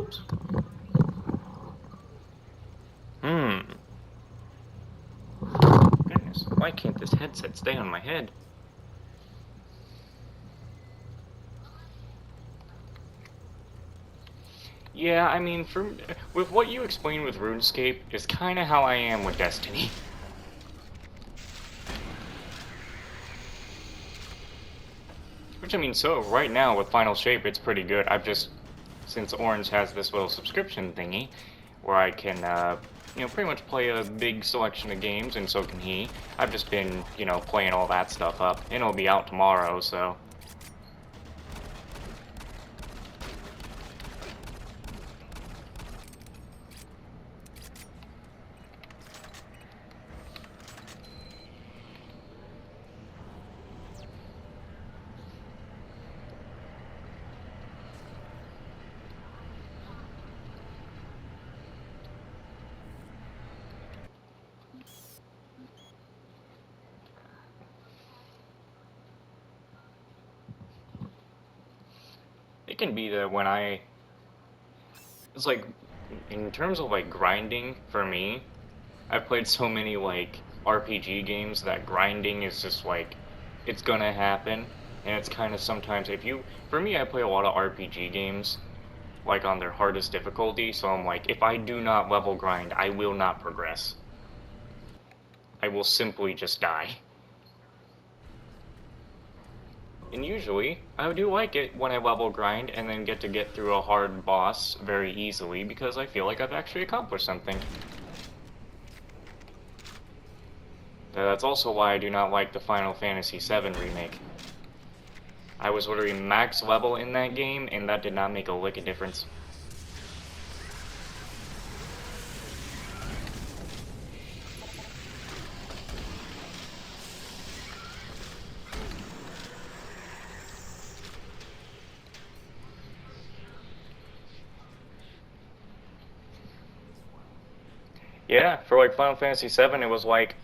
Oops. Goodness, why can't this headset stay on my head? Yeah, I mean, with what you explained with RuneScape is kind of how I am with Destiny. Which, I mean, so right now with Final Shape, it's pretty good. Since Orange has this little subscription thingy, where I can, pretty much play a big selection of games, and so can he. I've just been, playing all that stuff up, and it'll be out tomorrow, so... It can be that it's like, in terms of, like, grinding, for me, I've played so many, like, RPG games that grinding is just, like, it's gonna happen, and it's kind of sometimes, for me, I play a lot of RPG games, like, on their hardest difficulty, so I'm like, if I do not level grind, I will not progress. I will simply just die. And usually, I do like it when I level grind and then get through a hard boss very easily because I feel like I've actually accomplished something. That's also why I do not like the Final Fantasy VII remake. I was literally max level in that game, and that did not make a lick of difference. Yeah, for like Final Fantasy VII, it was like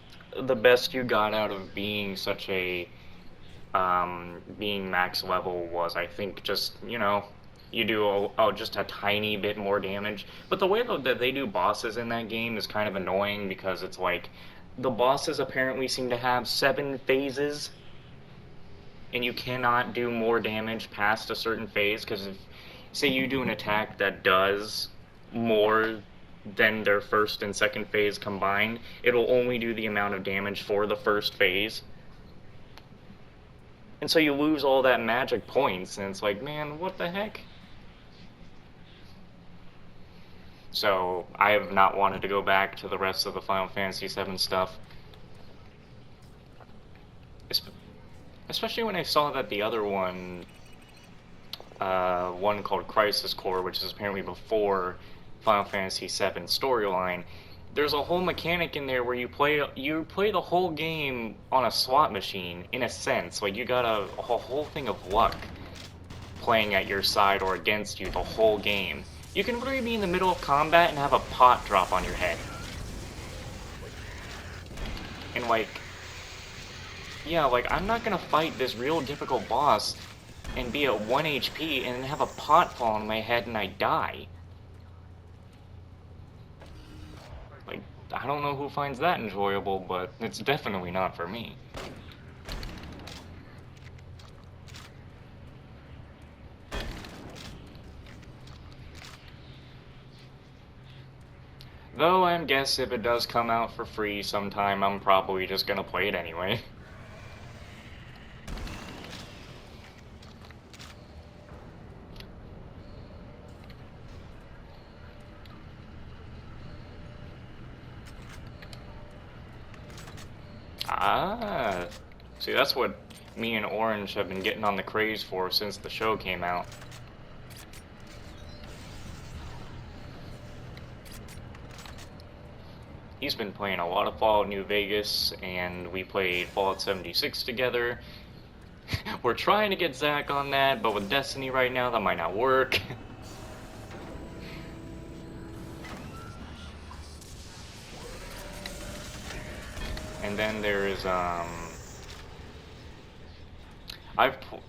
the best you got out of being such a being max level was, I think, just you do just a tiny bit more damage. But the way that they do bosses in that game is kind of annoying because it's like the bosses apparently seem to have 7 phases, and you cannot do more damage past a certain phase because if say you do an attack that does more than their first and second phase combined, it'll only do the amount of damage for the first phase. And so you lose all that magic points, and it's like, man, what the heck? So I have not wanted to go back to the rest of the Final Fantasy VII stuff. Especially when I saw that the other one called Crisis Core, which is apparently before Final Fantasy VII storyline, there's a whole mechanic in there where you play the whole game on a slot machine, in a sense. Like, you got a whole thing of luck playing at your side or against you the whole game. You can literally be in the middle of combat and have a pot drop on your head. And like, yeah, like, I'm not gonna fight this real difficult boss and be at 1 HP and then have a pot fall on my head and I die. Like, I don't know who finds that enjoyable, but it's definitely not for me. Though I guess if it does come out for free sometime, I'm probably just gonna play it anyway. Ah, see, that's what me and Orange have been getting on the craze for since the show came out. He's been playing a lot of Fallout New Vegas, and we played Fallout 76 together. We're trying to get Zach on that, but with Destiny right now, that might not work. And then there's, I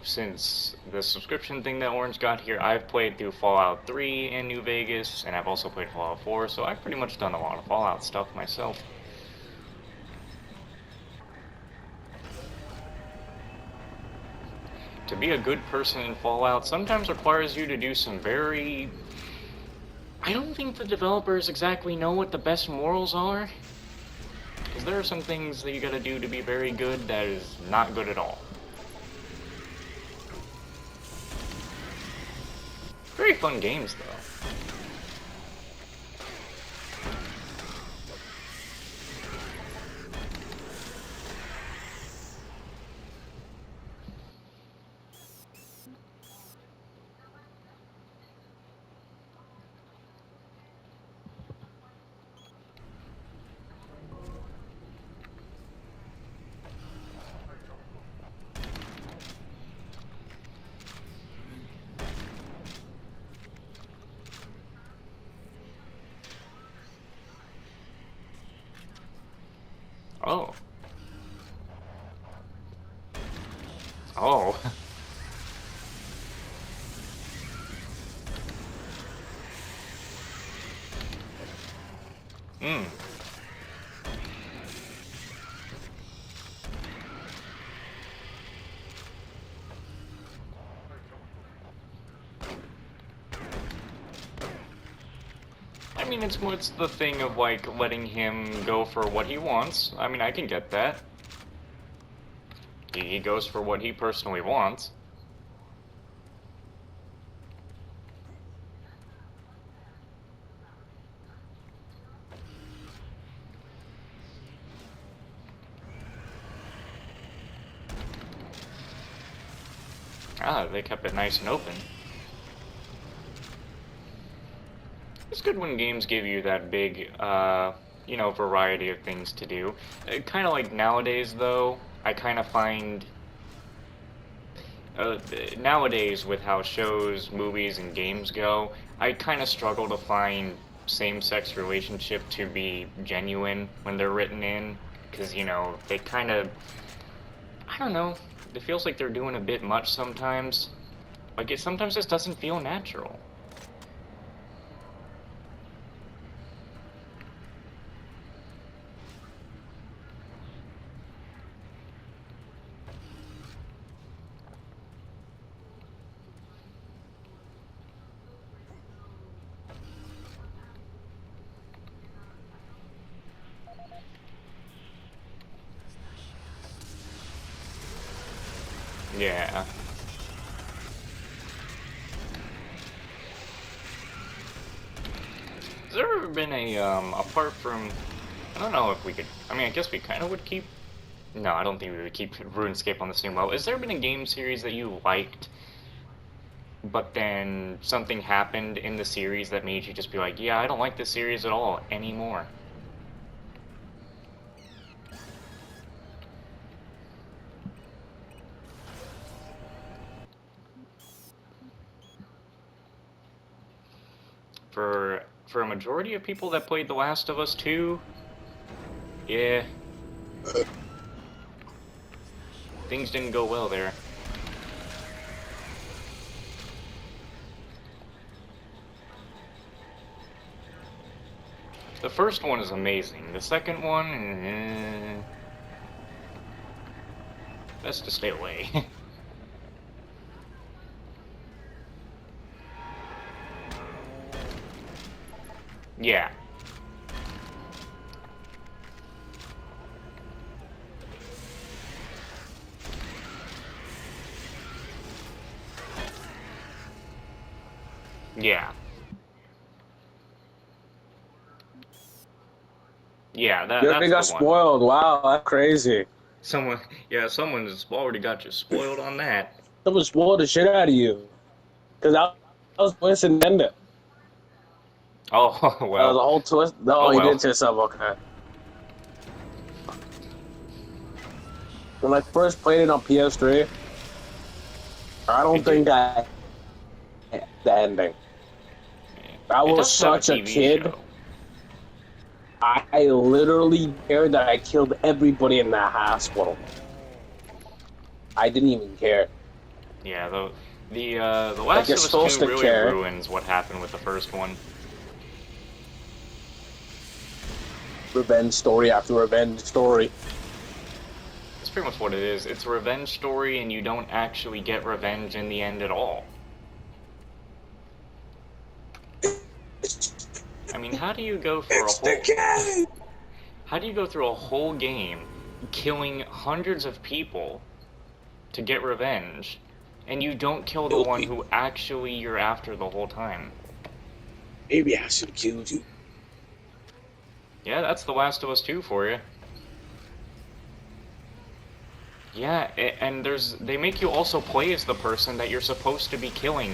since the subscription thing that Orange got here, I've played through Fallout 3 in New Vegas, and I've also played Fallout 4, so I've pretty much done a lot of Fallout stuff myself. To be a good person in Fallout sometimes requires you to do some very... I don't think the developers exactly know what the best morals are. Because there are some things that you gotta do to be very good that is not good at all. Very fun games, though. Oh. Oh. Hmm. I mean, it's the thing of, like, letting him go for what he wants. I mean, I can get that. He goes for what he personally wants. Ah, they kept it nice and open. It's good when games give you that big, you know, variety of things to do. Kind of like nowadays, though, I kind of find... nowadays, with how shows, movies, and games go, I kind of struggle to find same-sex relationship to be genuine when they're written in. Because, you know, they kind of... I don't know. It feels like they're doing a bit much sometimes. Like, it sometimes just doesn't feel natural. Yeah. Has there ever been a, apart from... I don't know if we could... I mean, I guess we kind of would keep... No, I don't think we would keep RuneScape on the same level. Has there been a game series that you liked, but then something happened in the series that made you just be like, yeah, I don't like this series at all anymore? For a majority of people that played The Last of Us 2, yeah, things didn't go well there. The first one is amazing. The second one, best to stay away. Yeah. Yeah. Yeah, Yo, that's they the got one. spoiled. Wow, that's crazy. Someone's already got you spoiled on that. Someone spoiled the shit out of you. Because I was twisting the ending. Oh, That was well. a whole twist. Oh, No, he well. did to himself, okay. When I first played it on PS3, I don't think I the ending. I It was does have a such a TV kid. show. I literally cared that I killed everybody in that hospital. I didn't even care. Yeah, the Like Last you're of Us supposed 2 to really care. ruins what happened with the first one. Revenge story after revenge story. That's pretty much what it is. It's a revenge story, and you don't actually get revenge in the end at all. I mean, how do you go for a It's the whole... game. How do you go through a whole game killing hundreds of people to get revenge, and you don't kill the one who actually you're after the whole time? Maybe I should have killed you. Yeah, that's The Last of Us 2 for you. Yeah, and they make you also play as the person that you're supposed to be killing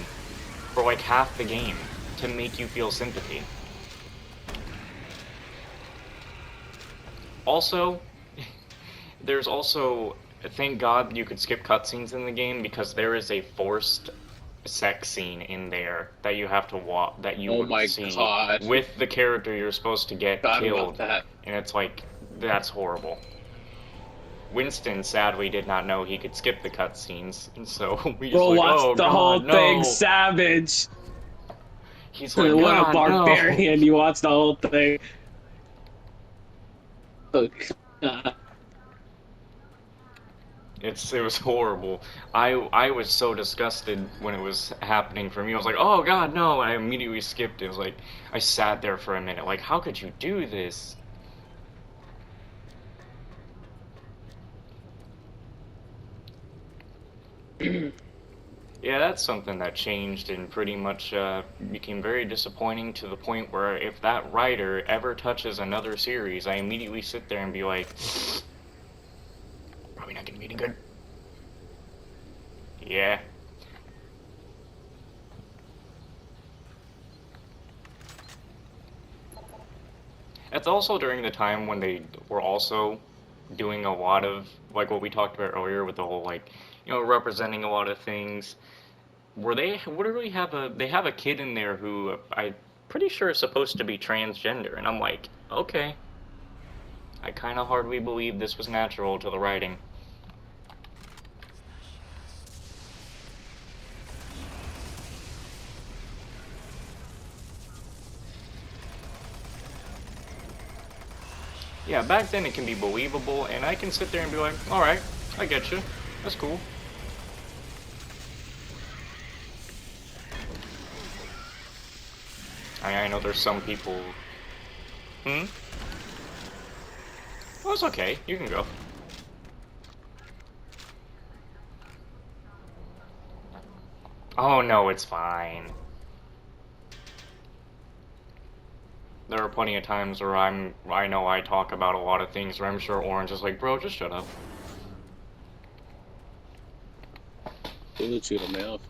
for like half the game to make you feel sympathy. Also, there's also, thank God you could skip cutscenes in the game because there is a forced sex scene in there that you have to watch, that you Oh would my see god. with the character you're supposed to get Forgot about killed, that. and it's like, that's horrible. Winston sadly did not know he could skip the cutscenes, and so he's Bro like, watched oh the whole god, thing, no! savage. He's like, What a god, no! barbarian! You watched the whole thing. Oh, God. It was horrible. I was so disgusted when it was happening for me. I was like, oh god, no! And I immediately skipped it. It was like, I sat there for a minute, like, how could you do this? Yeah, that's something that changed and pretty much became very disappointing to the point where if that writer ever touches another series, I immediately sit there and be like, probably not gonna be any good. Yeah. It's also during the time when they were also doing a lot of, like what we talked about earlier with the whole, like, representing a lot of things. Were they literally they have a kid in there who I'm pretty sure is supposed to be transgender, and I'm like, okay, I kind of hardly believe this was natural to the writing. Yeah, back then it can be believable, and I can sit there and be like, alright, I get you, that's cool. I know there's some people... Hmm? Well, it's okay, you can go. Oh no, it's fine. There are plenty of times where I know I talk about a lot of things where I'm sure Orange is like, bro, just shut up. We'll shoot him off.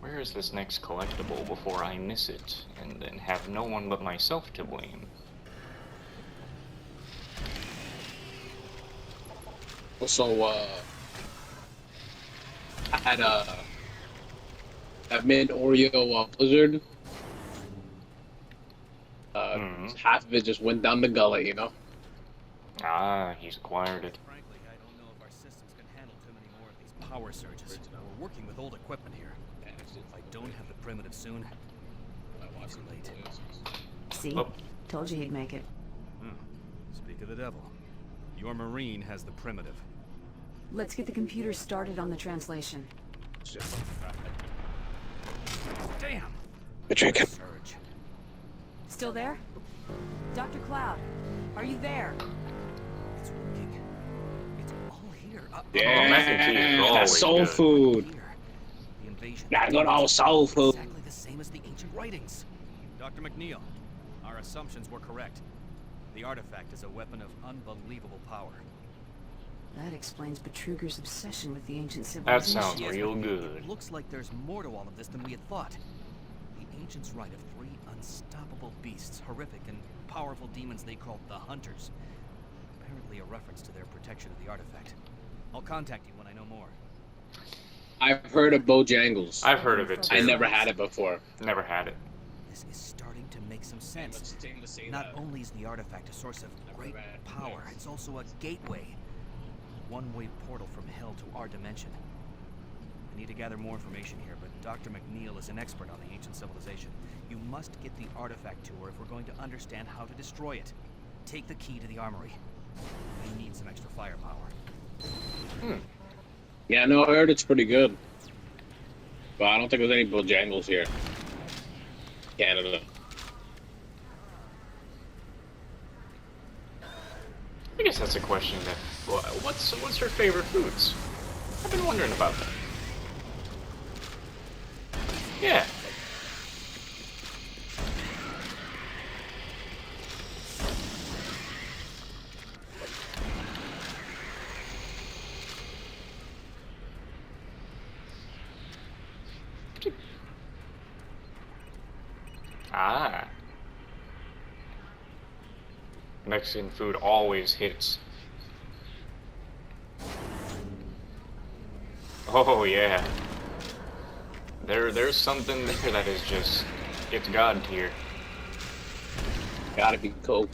Where is this next collectible before I miss it, and then have no one but myself to blame? So, I had that mint Oreo Blizzard. Half of it just went down the gullet, you know? Ah, he's acquired it. Frankly, I don't know if our systems can handle too many more of these power surges. We're working with old equipment here. If I don't have the primitive soon, it's too late. See? Oh. Told you he'd make it. Speak of the devil. Your Marine has the primitive. Let's get the computer started on the translation. Damn! Patrick. Surge. Still there? Dr. Cloud, are you there? It's working. It's all here. Yeah, mac and cheese is always that's soul good. food. Here. The invasion. Gotta go to all soul food. Exactly the same as the ancient writings. Dr. McNeil, our assumptions were correct. The artifact is a weapon of unbelievable power. That explains Betruger's obsession with the ancient That civilization. sounds real It good. looks like there's more to all of this than we had thought. The ancients write of 3 unstoppable beasts, horrific and powerful demons they called the Hunters. Apparently a reference to their protection of the artifact. I'll contact you when I know more. I've heard of Bojangles. I've heard of it too. I never had it before. Never had it. This is starting to make some sense. Not only is the artifact a source of great power, it's also a gateway. A one-way portal from hell to our dimension. I need to gather more information here, but Dr. McNeil is an expert on the ancient civilization. You must get the artifact to her if we're going to understand how to destroy it. Take the key to the armory. We need some extra firepower. Yeah, no, I heard it's pretty good. But I don't think there's any Bojangles here. Canada. I guess that's a question that. What's her favorite foods? I've been wondering about that. Yeah. Ah. Mexican food always hits. Oh yeah. There's something there that is just, it's God tier. Gotta be Coke.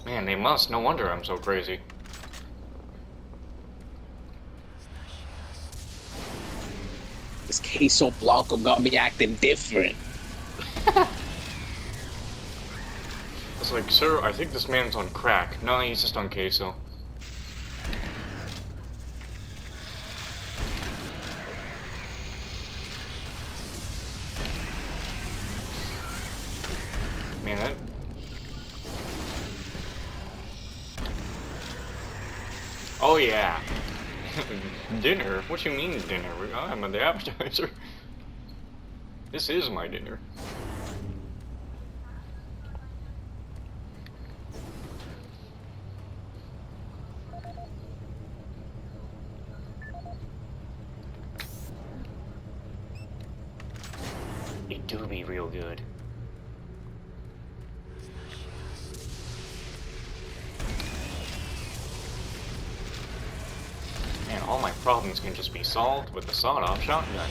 Man, they must. No wonder I'm so crazy. This queso blanco got me acting different. It's like, sir, I think this man's on crack. No, he's just on queso. Man, that... Oh, yeah. Dinner? What you mean dinner? I'm the appetizer. This is my dinner. It do be real good. Man, all my problems can just be solved with the sawed-off shotgun.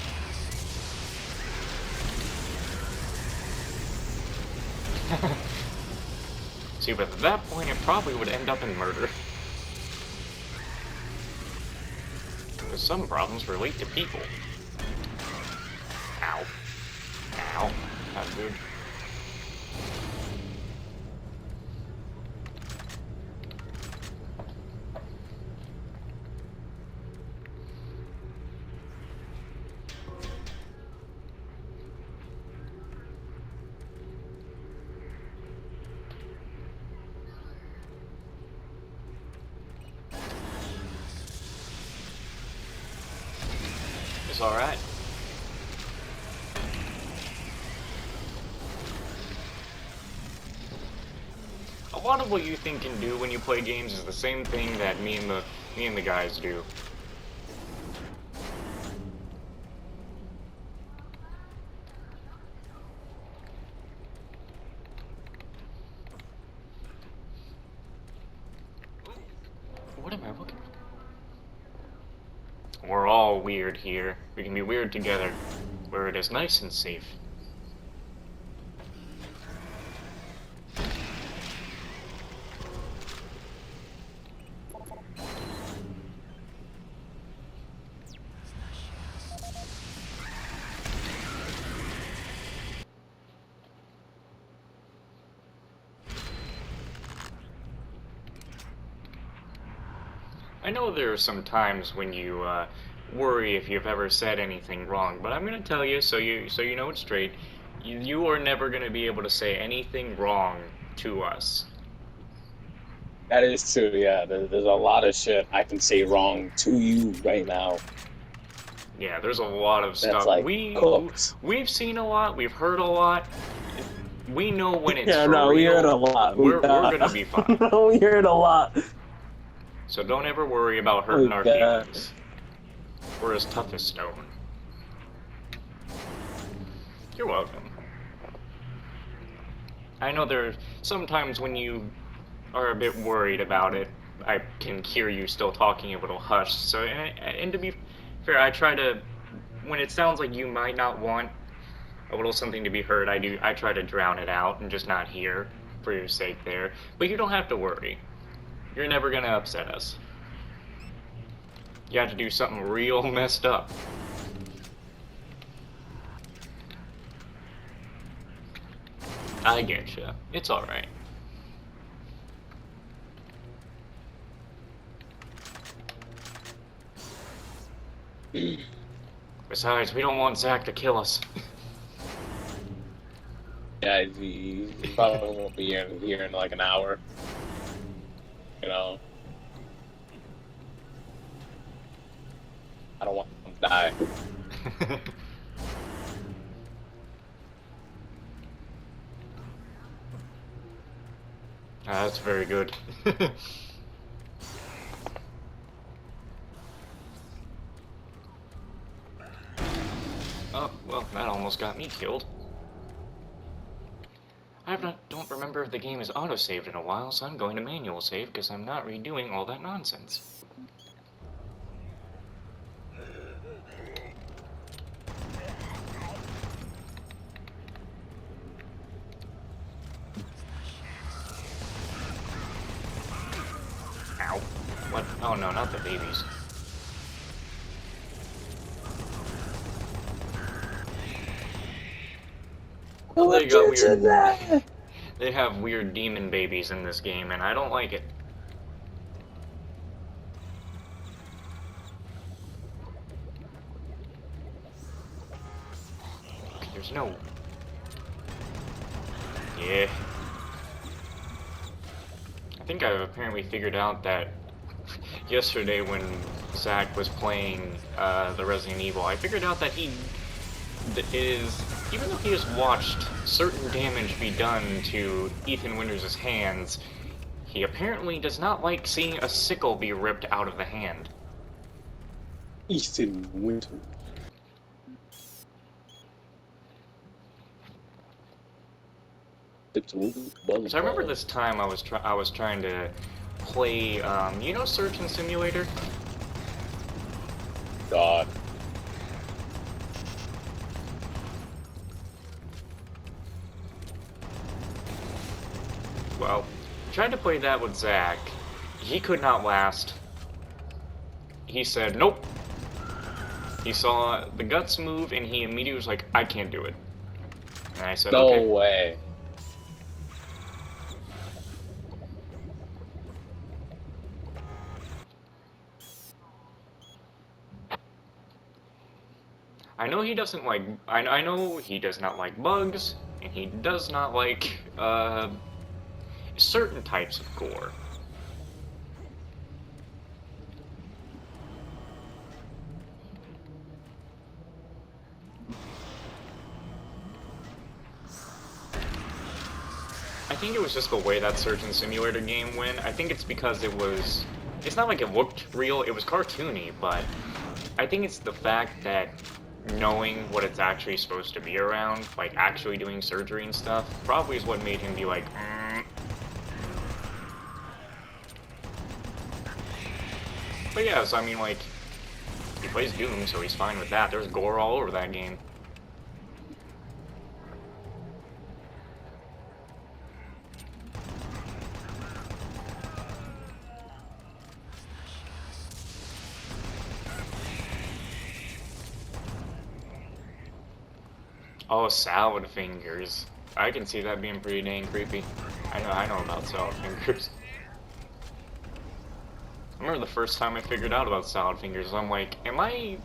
See, but at that point, it probably would end up in murder. Because some problems relate to people. Ow. Ow. Not good. It's alright. A lot of what you think and do when you play games is the same thing that me and the guys do. What am I looking for? We're all weird here. We can be weird together, where it is nice and safe. I know there are some times when you worry if you've ever said anything wrong, but I'm gonna tell you so you know it straight. You are never gonna be able to say anything wrong to us. That is true, yeah. There's a lot of shit I can say wrong to you right now. Yeah, there's a lot of stuff. Like We've seen a lot. We've heard a lot. We know when it's yeah, for no, real. we heard a lot. We're gonna be fine. No, we heard a lot. So don't ever worry about hurting our God. feelings. We're as tough as stone. You're welcome. I know there are sometimes when you are a bit worried about it, I can hear you still talking a little hushed. So, and to be fair, I try to, when it sounds like you might not want a little something to be heard, I try to drown it out and just not hear for your sake there. But you don't have to worry. You're never gonna upset us. You have to do something real messed up. I getcha. It's alright. Besides, we don't want Zach to kill us. Yeah, he probably won't be here in like an hour. You know, I don't want him to die. That's very good. Oh, well, that almost got me killed. Don't remember if the game is auto-saved in a while, so I'm going to manual save because I'm not redoing all that nonsense. Ow. What? Oh no, not the babies. They got weird. They have weird demon babies in this game, and I don't like it. There's no. Yeah. I think I've apparently figured out that yesterday when Zach was playing the Resident Evil, I figured out that he is, even though he has watched certain damage be done to Ethan Winters' hands, he apparently does not like seeing a sickle be ripped out of the hand. Ethan Winters. So I remember this time I was trying to play, you know, Surgeon Simulator? God. Well, I tried to play that with Zach. He could not last. He said, nope. He saw the guts move and he immediately was like, I can't do it. And I said, no okay. way. I know he doesn't like, I know he does not like bugs, and he does not like, certain types of gore. I think it was just the way that Surgeon Simulator game went. I think it's because it's not like it looked real, it was cartoony, but I think it's the fact that knowing what it's actually supposed to be around, like actually doing surgery and stuff, probably is what made him be like, But yeah, so I mean, like, he plays Doom, so he's fine with that. There's gore all over that game. Oh, salad fingers. I can see that being pretty dang creepy. I know about salad fingers. I remember the first time I figured out about salad fingers, I'm like, am I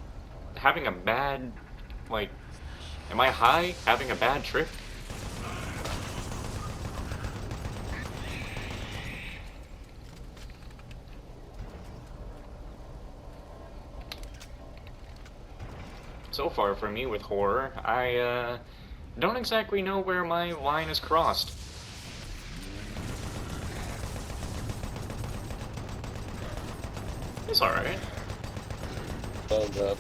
having a bad, like, am I high having a bad trip? So far for me with horror, I don't exactly know where my line is crossed. It's alright. Oh god.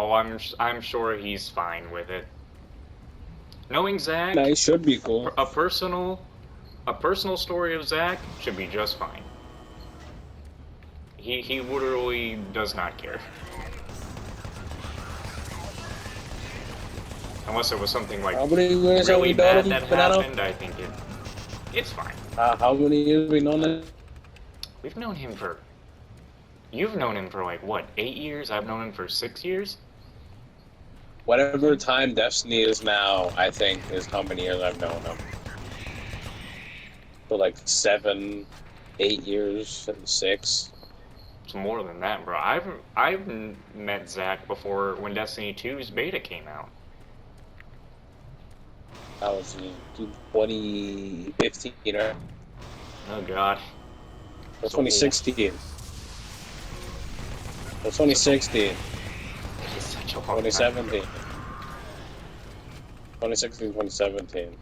Oh, I'm sure he's fine with it. Knowing Zach, Nah, he should be cool. a personal story of Zach should be just fine. He literally does not care. Unless it was something like How many years have really we known bad him, that Fernando? happened, I think it's fine. How many years have we known him? We've known him for... You've known him for like, what, 8 years? I've known him for 6 years? Whatever time Destiny is now, I think, is how many years I've known him. So like 7, 8 years, and 6. It's more than that, bro. I've met Zach before when Destiny 2's beta came out. That was in 2015, right? Oh god. Or 2016. Or 2016. It's such a long 2017. time. 2016, 2017.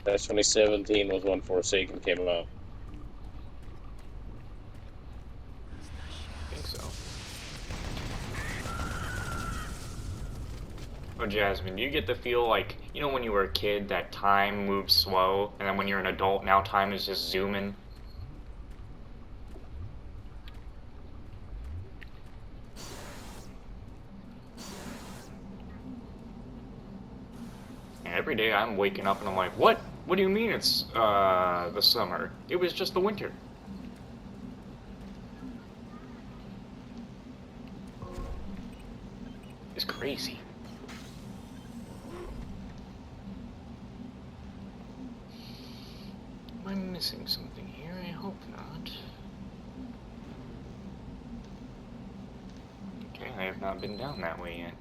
That's 2017 was when Forsaken came out. I think so. Oh, Jasmine, do you get the feel like, you know when you were a kid that time moves slow, and then when you're an adult, now time is just zooming? And every day I'm waking up and I'm like, what? What do you mean it's, the summer? It was just the winter. It's crazy. Am I missing something here? I hope not. Okay, I have not been down that way yet.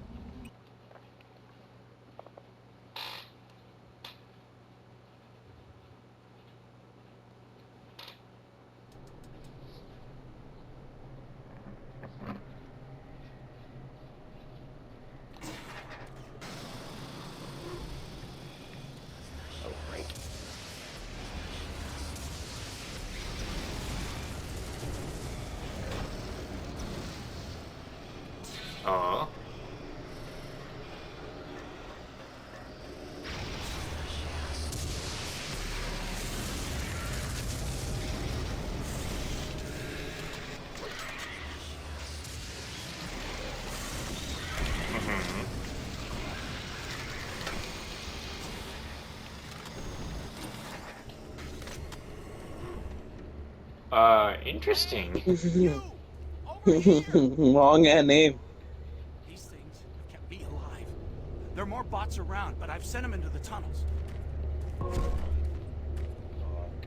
Oh, right. Oh. Mm-hmm. Interesting. Long ass name. These things have kept me alive. There are more bots around, but I've sent them into the tunnels.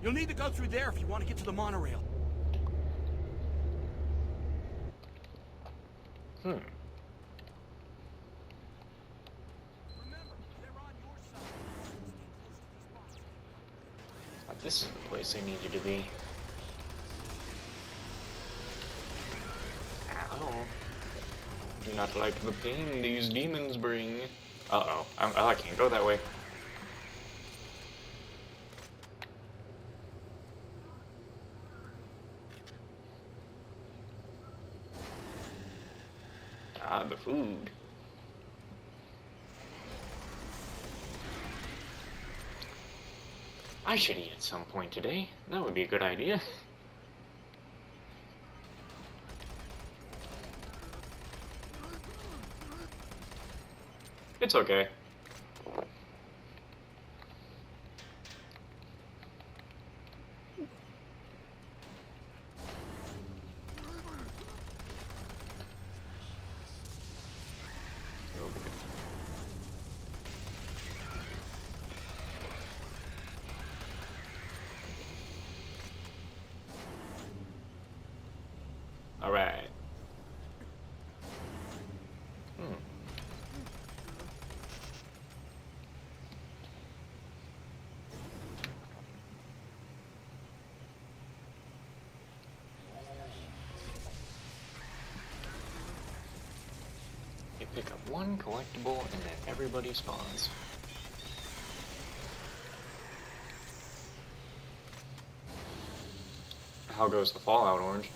You'll need to go through there if you want to get to the monorail. Hmm. Remember, they're on your side. Stay close to these bots. This is the place I need you to be. Ow. Do not like the pain these demons bring. Uh-oh. I can't go that way. Ah, the food. I should eat at some point today. That would be a good idea. It's okay. Alright. You pick up one collectible and then everybody spawns. How goes the Fallout Orange?